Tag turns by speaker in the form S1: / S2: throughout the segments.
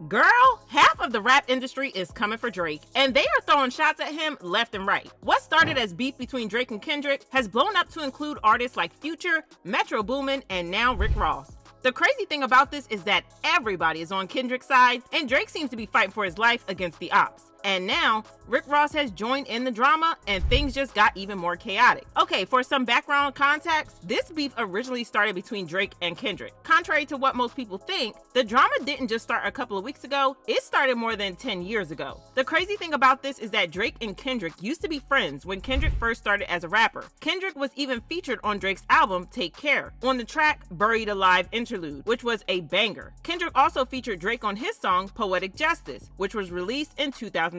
S1: Girl, half of the rap industry is coming for Drake, and they are throwing shots at him left and right. What started as beef between Drake and Kendrick has blown up to include artists like Future, Metro Boomin, and now Rick Ross. The crazy thing about this is that everybody is on Kendrick's side, and Drake seems to be fighting for his life against the ops. And now, Rick Ross has joined in the drama, and things just got even more chaotic. Okay, for some background context, this beef originally started between Drake and Kendrick. Contrary to what most people think, the drama didn't just start a couple of weeks ago, it started more than 10 years ago. The crazy thing about this is that Drake and Kendrick used to be friends when Kendrick first started as a rapper. Kendrick was even featured on Drake's album, Take Care, on the track Buried Alive Interlude, which was a banger. Kendrick also featured Drake on his song, Poetic Justice, which was released in 2012.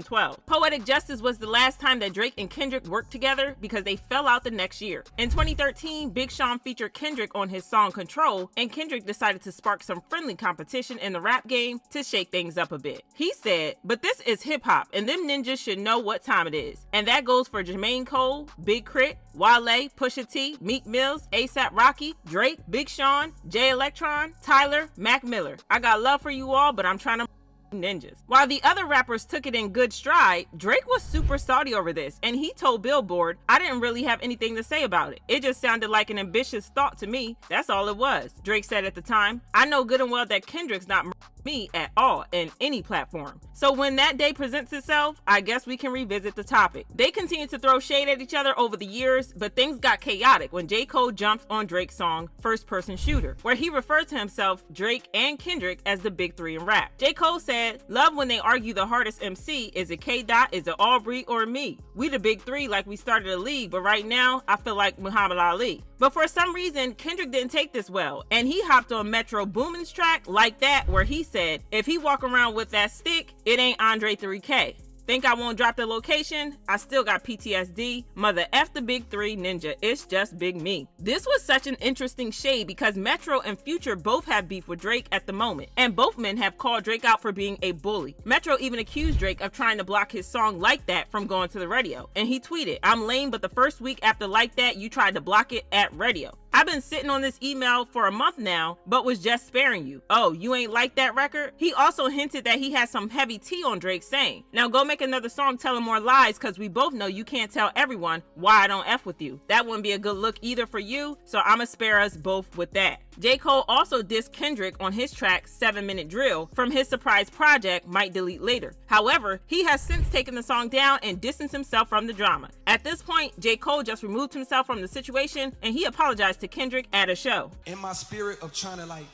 S1: Poetic Justice was the last time that Drake and Kendrick worked together because they fell out the next year. In 2013, Big Sean featured Kendrick on his song Control, and Kendrick decided to spark some friendly competition in the rap game to shake things up a bit. He said, "But this is hip-hop, and them ninjas should know what time it is." And that goes for Jermaine Cole, Big Crit, Wale, Pusha T, Meek Mills, A$AP Rocky, Drake, Big Sean, Jay Electron, Tyler, Mac Miller. I got love for you all, but I'm trying to ninjas. While the other rappers took it in good stride, Drake was super salty over this, and he told Billboard, "I didn't really have anything to say about it. It just sounded like an ambitious thought to me. That's all it was." Drake said at the time, "I know good and well that Kendrick's not me at all in any platform. So when that day presents itself, I guess we can revisit the topic." They continued to throw shade at each other over the years, but things got chaotic when J. Cole jumped on Drake's song First Person Shooter, where he referred to himself, Drake, and Kendrick as the big three in rap. J. Cole said, "Love when they argue the hardest MC. Is it K-Dot, is it Aubrey, or me? We the big three like we started a league, but right now, I feel like Muhammad Ali." But for some reason, Kendrick didn't take this well, and he hopped on Metro Boomin's track Like That, where he said, "If he walk around with that stick, it ain't Andre 3K. Think I won't drop the location? I still got PTSD. Mother F the big three ninja. It's just big me." This was such an interesting shade because Metro and Future both have beef with Drake at the moment, and both men have called Drake out for being a bully. Metro even accused Drake of trying to block his song Like That from going to the radio, and he tweeted, "I'm lame, but the first week after Like That, you tried to block it at radio. I've been sitting on this email for a month now, but was just sparing you. Oh, you ain't like that record?" He also hinted that he had some heavy tea on Drake, saying, "Now go make another song telling more lies, cause we both know you can't tell everyone why I don't F with you. That wouldn't be a good look either for you, so I'ma spare us both with that." J. Cole also dissed Kendrick on his track 7-Minute Drill from his surprise project Might Delete Later. However, he has since taken the song down and distanced himself from the drama. At this point, J. Cole just removed himself from the situation, and he apologized to Kendrick at a show.
S2: In my spirit of trying to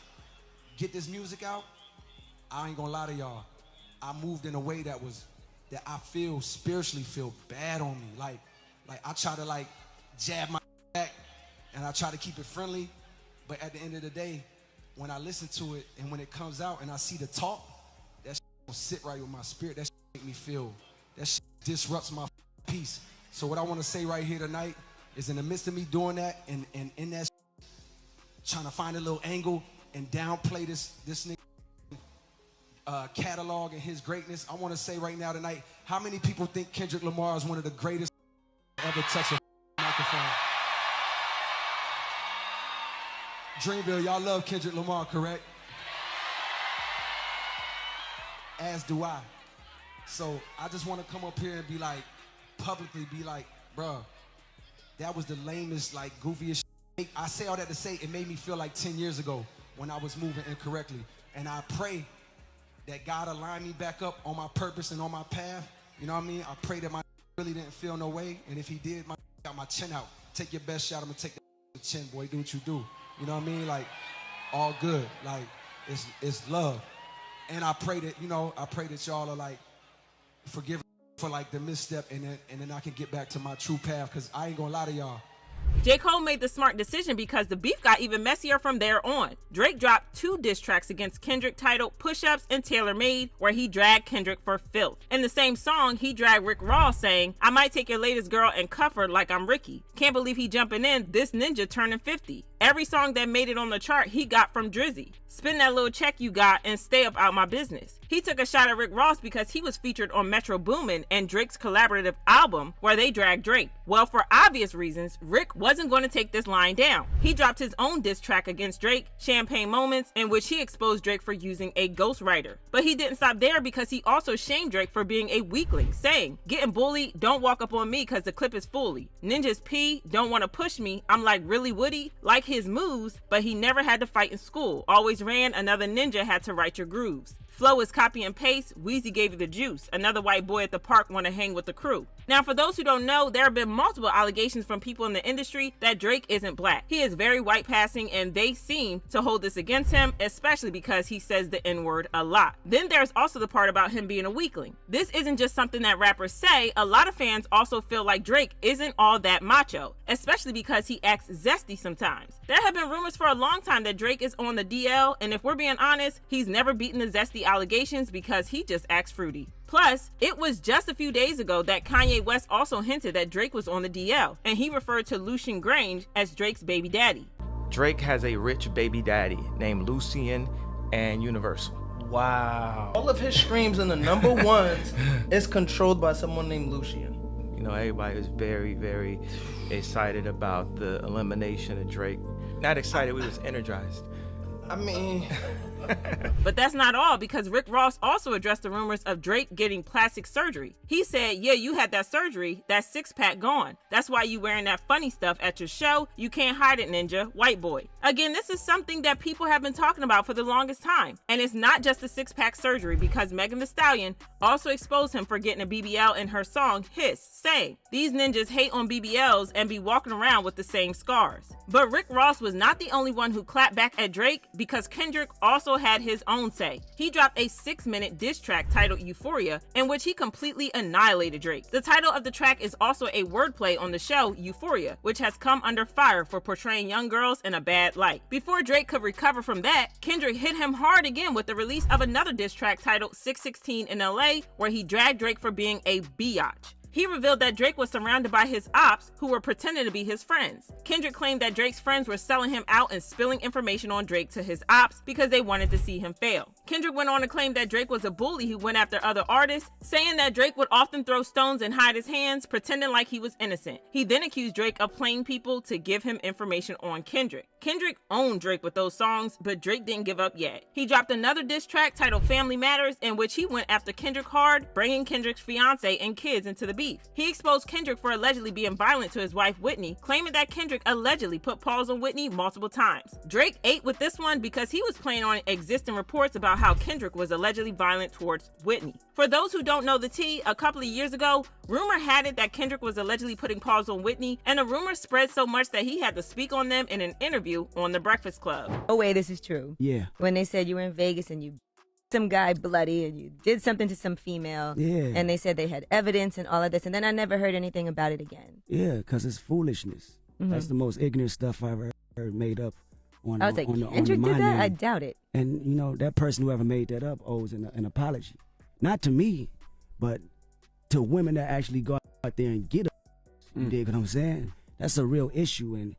S2: get this music out, I ain't gonna lie to y'all, I moved in a way that I feel spiritually feel bad on me. Like I try to jab my back, and I try to keep it friendly, but at the end of the day, when I listen to it and when it comes out and I see the talk, that shit don't sit right with my spirit. That shit make me feel, that shit disrupts my peace. So what I want to say right here tonight is, in the midst of me doing that and in that shit, trying to find a little angle and downplay this nigga catalog and his greatness, I want to say right now tonight, how many people think Kendrick Lamar is one of the greatest ever touch a microphone? Dreamville, y'all love Kendrick Lamar, correct? As do I. So I just want to come up here and be publicly be like, bruh, that was the lamest, goofiest shit. I say all that to say it made me feel like 10 years ago when I was moving incorrectly. And I pray that God align me back up on my purpose and on my path. You know what I mean? I pray that my really didn't feel no way. And if he did, got my chin out. Take your best shot. I'm going to take the chin, boy. Do what you do. You know what I mean? All good. It's love. And I pray that, y'all are forgive for the misstep, and then I can get back to my true path, because I ain't gonna lie to y'all.
S1: J. Cole made the smart decision because the beef got even messier from there on. Drake dropped 2 diss tracks against Kendrick titled Push-Ups and Tailor Made, where he dragged Kendrick for filth. In the same song, he dragged Rick Ross, saying, "I might take your latest girl and cuff her like I'm Ricky. Can't believe he jumping in, this ninja turning 50. Every song that made it on the chart he got from Drizzy. Spend that little check you got and stay up out my business." He took a shot at Rick Ross because he was featured on Metro Boomin and Drake's collaborative album where they dragged Drake. Well, for obvious reasons, Rick wasn't going to take this line down. He dropped his own diss track against Drake, Champagne Moments, in which he exposed Drake for using a ghostwriter. But he didn't stop there because he also shamed Drake for being a weakling, saying, "Getting bullied, don't walk up on me cause the clip is fully. Ninjas P, don't wanna push me, I'm like really Woody, like his moves, but he never had to fight in school. Always ran, another ninja had to write your grooves. Flow is copy and paste, Weezy gave you the juice. Another white boy at the park wanna hang with the crew." Now, for those who don't know, there have been multiple allegations from people in the industry that Drake isn't black. He is very white passing and they seem to hold this against him, especially because he says the N-word a lot. Then there's also the part about him being a weakling. This isn't just something that rappers say, a lot of fans also feel like Drake isn't all that macho, especially because he acts zesty sometimes. There have been rumors for a long time that Drake is on the DL, and if we're being honest, he's never beaten the zesty allegations because he just acts fruity. Plus, it was just a few days ago that Kanye West also hinted that Drake was on the DL, and he referred to Lucien Grange as Drake's baby daddy.
S3: Drake has a rich baby daddy named Lucien and Universal.
S4: Wow. All of his streams in the number ones is controlled by someone named Lucien.
S3: You know, everybody is very, very excited about the elimination of Drake. Not excited, we was energized.
S4: I mean...
S1: But that's not all, because Rick Ross also addressed the rumors of Drake getting plastic surgery. He said, "Yeah, you had that surgery, that six-pack gone. That's why you wearing that funny stuff at your show. You can't hide it, ninja, white boy." Again, this is something that people have been talking about for the longest time. And it's not just the six-pack surgery, because Megan Thee Stallion also exposed him for getting a BBL in her song, Hiss, saying, "These ninjas hate on BBLs and be walking around with the same scars." But Rick Ross was not the only one who clapped back at Drake, because Kendrick also had his own say. He dropped a 6-minute diss track titled Euphoria, in which he completely annihilated Drake. The title of the track is also a wordplay on the show Euphoria, which has come under fire for portraying young girls in a bad light. Before Drake could recover from that, Kendrick hit him hard again with the release of another diss track titled 616 in LA, where he dragged Drake for being a biatch. He revealed that Drake was surrounded by his ops who were pretending to be his friends. Kendrick claimed that Drake's friends were selling him out and spilling information on Drake to his ops because they wanted to see him fail. Kendrick went on to claim that Drake was a bully who went after other artists, saying that Drake would often throw stones and hide his hands, pretending like he was innocent. He then accused Drake of playing people to give him information on Kendrick. Kendrick owned Drake with those songs, but Drake didn't give up yet. He dropped another diss track titled Family Matters, in which he went after Kendrick hard, bringing Kendrick's fiance and kids into the beef. He exposed Kendrick for allegedly being violent to his wife Whitney, claiming that Kendrick allegedly put paws on Whitney multiple times. Drake ate with this one because he was playing on existing reports about how Kendrick was allegedly violent towards Whitney. For those who don't know the tea, a couple of years ago, rumor had it that Kendrick was allegedly putting paws on Whitney, and the rumor spread so much that he had to speak on them in an interview on The Breakfast Club.
S5: Oh wait, this is true.
S6: Yeah.
S5: When they said you were in Vegas and you some guy bloody and you did something to some female.
S6: Yeah.
S5: And they said they had evidence and all of this, and then I never heard anything about it again.
S6: Yeah, because it's foolishness.
S5: Mm-hmm.
S6: That's the most ignorant stuff I've ever heard made up on
S5: I was like, Kendrick did that? I doubt it.
S6: And, you know, that person whoever made that up owes an apology. Not to me, but to women that actually go out there and get up. You dig what I'm saying? That's a real issue, and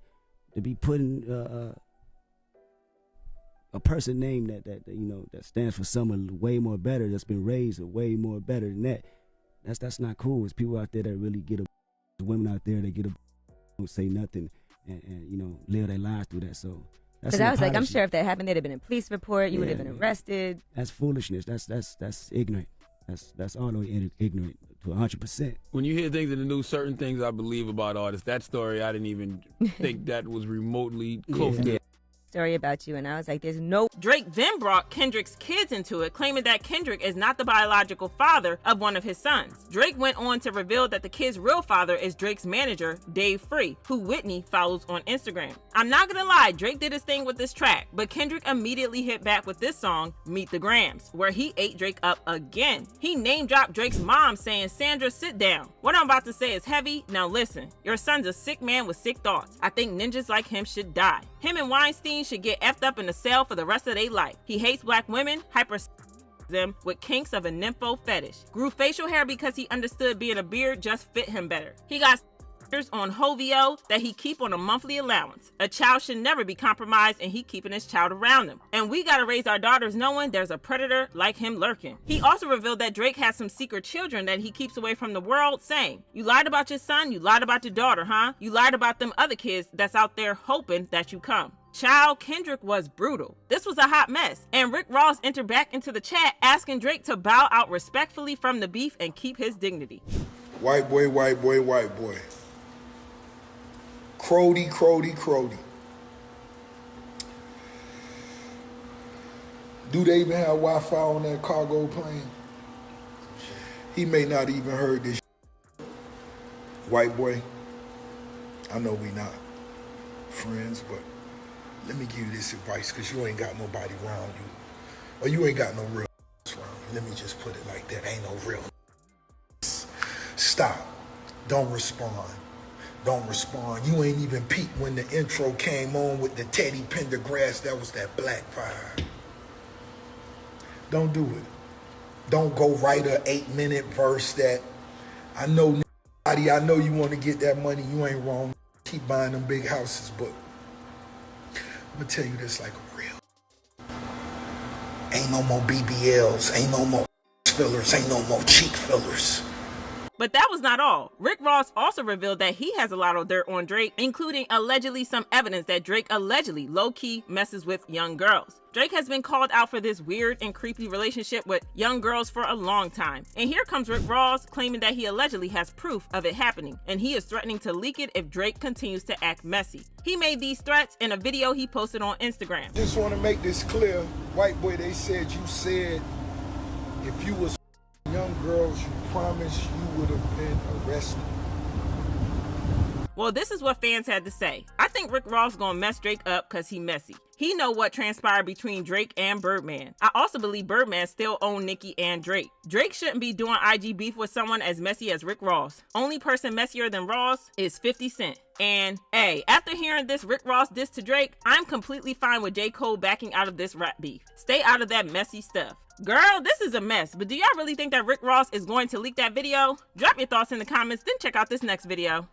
S6: to be putting a person name that you know that stands for someone way more better, that's been raised way more better than that. That's not cool. It's people out there that really get up. Women out there that get up, don't say nothing, and you know live their lives through that. So that's.
S5: Because I was like, I'm sure if that happened, there'd have been a police report. You would have been arrested.
S6: That's foolishness. That's ignorant. That's all the way ignorant to 100%.
S7: When you hear things in the news, certain things I believe about artists. That story, I didn't even think that was remotely close to
S5: story about you, and I was like, there's no.
S1: Drake then brought Kendrick's kids into it, claiming that Kendrick is not the biological father of one of his sons. Drake went on to reveal that the kid's real father is Drake's manager, Dave Free, who Whitney follows on Instagram. I'm not gonna lie, Drake did his thing with this track, but Kendrick immediately hit back with this song, Meet the Grams, where he ate Drake up again. He name-dropped Drake's mom, saying, "Sandra, sit down. What I'm about to say is heavy. Now listen, your son's a sick man with sick thoughts. I think ninjas like him should die. Him and Weinstein should get effed up in a cell for the rest of their life. He hates black women, them with kinks of a nympho fetish. Grew facial hair because he understood being a beard just fit him better. He got on Hovio that he keep on a monthly allowance. A child should never be compromised and he keeping his child around him. And we gotta raise our daughters knowing there's a predator like him lurking. He also revealed that Drake has some secret children that he keeps away from the world, saying, "You lied about your son, you lied about your daughter, huh? You lied about them other kids that's out there hoping that you come." Child, Kendrick was brutal. This was a hot mess, and Rick Ross entered back into the chat asking Drake to bow out respectfully from the beef and keep his dignity.
S8: White boy, white boy, white boy. Crody, Crody, Crody. Do they even have Wi-Fi on that cargo plane? He may not even heard this. White boy, I know we not friends, but let me give you this advice, because you ain't got nobody around you. Or you ain't got no real around you. Let me just put it like that. Ain't no real. Stop. Don't respond. Don't respond. You ain't even peeped when the intro came on with the Teddy Pendergrass. That was that black vibe. Don't do it. Don't go write a 8-minute verse that I know you want to get that money. You ain't wrong. Keep buying them big houses, but I'm gonna tell you this like a real. Ain't no more BBLs. Ain't no more fillers. Ain't no more cheek fillers.
S1: But that was not all. Rick Ross also revealed that he has a lot of dirt on Drake, including allegedly some evidence that Drake allegedly low-key messes with young girls. Drake has been called out for this weird and creepy relationship with young girls for a long time. And here comes Rick Ross claiming that he allegedly has proof of it happening, and he is threatening to leak it if Drake continues to act messy. He made these threats in a video he posted on Instagram.
S8: Just want to make this clear. White boy, they said you said if you was young girls, you promised you would have been arrested.
S1: Well, this is what fans had to say. I think Rick Ross gonna mess Drake up cause he messy. He know what transpired between Drake and Birdman. I also believe Birdman still owned Nicki and Drake. Drake shouldn't be doing IG beef with someone as messy as Rick Ross. Only person messier than Ross is 50 Cent. And hey, after hearing this Rick Ross diss to Drake, I'm completely fine with J. Cole backing out of this rap beef. Stay out of that messy stuff. Girl, this is a mess, but do y'all really think that Rick Ross is going to leak that video? Drop your thoughts in the comments, then check out this next video.